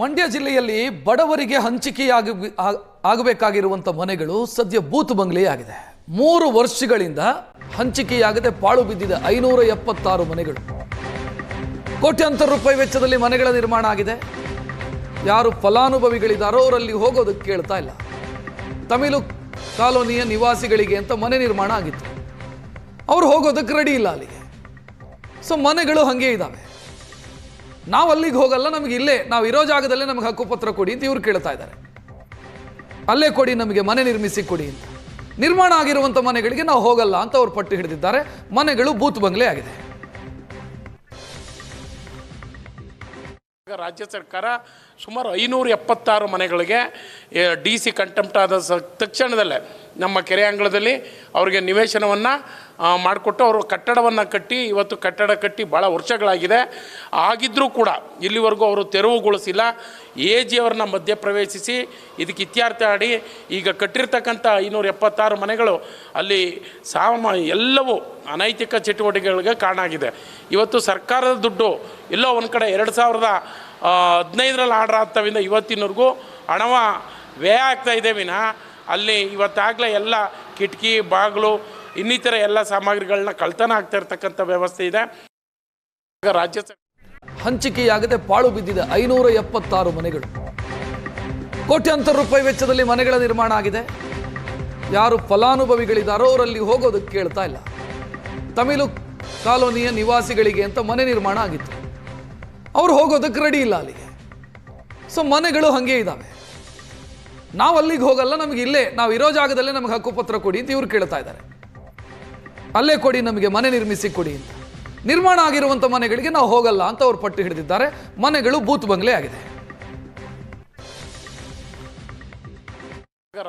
ಮಂಡ್ಯ ಜಿಲ್ಲೆಯಲ್ಲಿ ಬಡವರಿಗೆ ಆಗಬೇಕಾಗಿರುವಂಥ ಮನೆಗಳು ಸದ್ಯ ಬೂತ್ ಬಂಗ್ಲೆಯಾಗಿದೆ. 3 ವರ್ಷಗಳಿಂದ ಹಂಚಿಕೆಯಾಗದೆ ಪಾಳು ಬಿದ್ದಿದೆ 576 ಮನೆಗಳು. ಕೋಟ್ಯಾಂತರ ರೂಪಾಯಿ ವೆಚ್ಚದಲ್ಲಿ ಮನೆಗಳ ನಿರ್ಮಾಣ ಆಗಿದೆ. ಯಾರು ಫಲಾನುಭವಿಗಳಿದ್ದಾರೋ ಅವರಲ್ಲಿ ಹೋಗೋದಕ್ಕೆ ಕೇಳ್ತಾ ಇಲ್ಲ. ತಮಿಳು ಕಾಲೋನಿಯ ನಿವಾಸಿಗಳಿಗೆ ಅಂತ ಮನೆ ನಿರ್ಮಾಣ ಆಗಿತ್ತು. ಅವ್ರು ಹೋಗೋದಕ್ಕೆ ರೆಡಿ ಇಲ್ಲ ಅಲ್ಲಿಗೆ. ಸೊ ಮನೆಗಳು ಹಾಗೆ ಇದ್ದಾವೆ. ನಾವು ಅಲ್ಲಿಗೆ ಹೋಗಲ್ಲ, ನಮಗೆ ಇಲ್ಲೇ ನಾವು ಇರೋ ಜಾಗದಲ್ಲೇ ನಮಗೆ ಹಕ್ಕುಪತ್ರ ಕೊಡಿ ಅಂತ ಇವ್ರು ಕೇಳ್ತಾ ಇದ್ದಾರೆ. ಅಲ್ಲೇ ಕೊಡಿ, ನಮಗೆ ಮನೆ ನಿರ್ಮಿಸಿ ಕೊಡಿ ಅಂತ. ನಿರ್ಮಾಣ ಆಗಿರುವಂಥ ಮನೆಗಳಿಗೆ ನಾವು ಹೋಗಲ್ಲ ಅಂತ ಅವ್ರು ಪಟ್ಟು ಹಿಡಿದಿದ್ದಾರೆ. ಮನೆಗಳು ಬೂತ್ ಬಂಗ್ಲೆ ಆಗಿದೆ. ರಾಜ್ಯ ಸರ್ಕಾರ ಸುಮಾರು 576 ಮನೆಗಳಿಗೆ DC ಕಂಟೆಂಪ್ಟ್ ಆದ ತಕ್ಷಣದಲ್ಲೇ ನಮ್ಮ ಕೆರೆ ಅಂಗಳದಲ್ಲಿ ಅವರಿಗೆ ನಿವೇಶನವನ್ನು ಮಾಡಿಕೊಟ್ಟು ಅವರು ಕಟ್ಟಡವನ್ನು ಕಟ್ಟಿ ಇವತ್ತು ಕಟ್ಟಡ ಕಟ್ಟಿ ಭಾಳ ವರ್ಷಗಳಾಗಿದೆ. ಆಗಿದ್ದರೂ ಕೂಡ ಇಲ್ಲಿವರೆಗೂ ಅವರು ತೆರವುಗೊಳಿಸಿಲ್ಲ. AG ಅವ್ರನ್ನ ಮಧ್ಯಪ್ರವೇಶಿಸಿ ಇದಕ್ಕೆ ಇತ್ಯರ್ಥ ಆಡಿ ಈಗ ಕಟ್ಟಿರ್ತಕ್ಕಂಥ 576 ಮನೆಗಳು ಅಲ್ಲಿ ಎಲ್ಲವೂ ಅನೈತಿಕ ಚಟುವಟಿಕೆಗಳಿಗೆ ಕಾರಣ ಆಗಿದೆ. ಇವತ್ತು ಸರ್ಕಾರದ ದುಡ್ಡು ಎಲ್ಲೋ ಒಂದು ಕಡೆ 2015ರಲ್ಲಿ ಆರ್ಡರ್ ಆಗ್ತವಿಂದ ಇವತ್ತಿನವರೆಗೂ ಹಣವ ವ್ಯಯ ಆಗ್ತಾಯಿದೆ ವಿನಃ ಅಲ್ಲಿ ಇವತ್ತಾಗಲೇ ಎಲ್ಲ ಕಿಟಕಿ ಬಾಗಿಲು ಇನ್ನಿತರ ಎಲ್ಲ ಸಾಮಗ್ರಿಗಳನ್ನ ಕಳ್ತನ ಆಗ್ತಾ ಇರ್ತಕ್ಕಂಥ ವ್ಯವಸ್ಥೆ ಇದೆ. ರಾಜ್ಯ ಹಂಚಿಕೆಯಾಗದೆ ಪಾಳು ಬಿದ್ದಿದೆ 576 ಮನೆಗಳು. ಕೋಟ್ಯಾಂತರ ರೂಪಾಯಿ ವೆಚ್ಚದಲ್ಲಿ ಮನೆಗಳ ನಿರ್ಮಾಣ ಆಗಿದೆ. ಯಾರು ಫಲಾನುಭವಿಗಳಿದ್ದಾರೋ ಅವರಲ್ಲಿ ಹೋಗೋದಕ್ಕೆ ಕೇಳ್ತಾ ಇಲ್ಲ. ತಮಿಳು ಕಾಲೋನಿಯ ನಿವಾಸಿಗಳಿಗೆ ಅಂತ ಮನೆ ನಿರ್ಮಾಣ ಆಗಿತ್ತು. ಅವ್ರು ಹೋಗೋದಕ್ಕೆ ರೆಡಿ ಇಲ್ಲ ಅಲ್ಲಿಗೆ. ಸೊ ಮನೆಗಳು ಹಾಗೆ ಇದ್ದಾವೆ. ನಾವು ಅಲ್ಲಿಗೆ ಹೋಗಲ್ಲ, ನಮಗೆ ಇಲ್ಲೇ ನಾವು ಇರೋ ಜಾಗದಲ್ಲೇ ನಮಗೆ ಹಕ್ಕುಪತ್ರ ಕೊಡಿ ಅಂತ ಇವ್ರು ಕೇಳ್ತಾ ಇದ್ದಾರೆ. ಅಲ್ಲೇ ಕೊಡಿ, ನಮಗೆ ಮನೆ ನಿರ್ಮಿಸಿ ಕೊಡಿ ಅಂತ. ನಿರ್ಮಾಣ ಆಗಿರುವಂಥ ಮನೆಗಳಿಗೆ ನಾವು ಹೋಗಲ್ಲ ಅಂತ ಅವ್ರು ಪಟ್ಟು ಹಿಡಿದಿದ್ದಾರೆ. ಮನೆಗಳು ಬೂತ್ ಬಂಗ್ಲೆ ಆಗಿದೆ.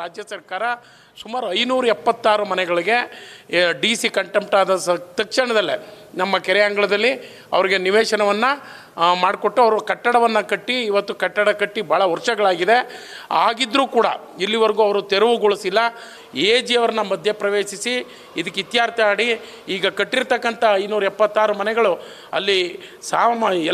ರಾಜ್ಯ ಸರ್ಕಾರ ಸುಮಾರು 576 ಮನೆಗಳಿಗೆ DC ಕಂಟೆಂಪ್ಟ್ ಆದ ತಕ್ಷಣದಲ್ಲೇ ನಮ್ಮ ಕೆರೆ ಅಂಗಳದಲ್ಲಿ ಅವರಿಗೆ ನಿವೇಶನವನ್ನು ಮಾಡಿಕೊಟ್ಟು ಅವರು ಕಟ್ಟಡವನ್ನು ಕಟ್ಟಿ ಇವತ್ತು ಕಟ್ಟಡ ಕಟ್ಟಿ ಭಾಳ ವರ್ಷಗಳಾಗಿದೆ. ಆಗಿದ್ದರೂ ಕೂಡ ಇಲ್ಲಿವರೆಗೂ ಅವರು ತೆರವುಗೊಳಿಸಿಲ್ಲ. AG ಅವ್ರನ್ನ ಮಧ್ಯಪ್ರವೇಶಿಸಿ ಇದಕ್ಕೆ ಇತ್ಯರ್ಥ ಆಡಿ ಈಗ ಕಟ್ಟಿರ್ತಕ್ಕಂಥ 576 ಮನೆಗಳು ಅಲ್ಲಿ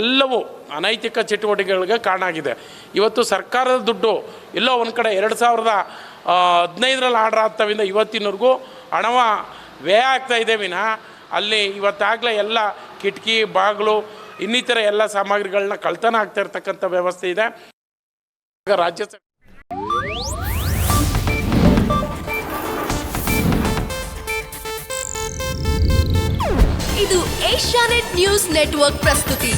ಎಲ್ಲವೂ ಅನೈತಿಕ ಚಟುವಟಿಕೆಗಳಿಗೆ ಕಾರಣ ಆಗಿದೆ. ಇವತ್ತು ಸರ್ಕಾರದ ದುಡ್ಡು ಎಲ್ಲೋ ಒಂದು ಕಡೆ 2015ರಲ್ಲಿ ಆರ್ಡರ್ ಆಗ್ತವಿಂದ ಇವತ್ತಿನವರೆಗೂ ಹಣವ ವ್ಯಯ ಆಗ್ತಾಯಿದೆ ವಿನಃ ಅಲ್ಲಿ ಇವತ್ತಾಗಲೇ ಎಲ್ಲ ಕಿಟಕಿ ಬಾಗಿಲು ಇನ್ನಿತರ ಎಲ್ಲ ಸಾಮಗ್ರಿಗಳನ್ನ ಕಳ್ತನ ಆಗ್ತಾ ಇರ್ತಕ್ಕಂಥ ವ್ಯವಸ್ಥೆ ಇದೆ. ರಾಜ್ಯ ಇದು ಏಷ್ಯಾನೆಟ್ ನ್ಯೂಸ್ ನೆಟ್ವರ್ಕ್ ಪ್ರಸ್ತುತಿ.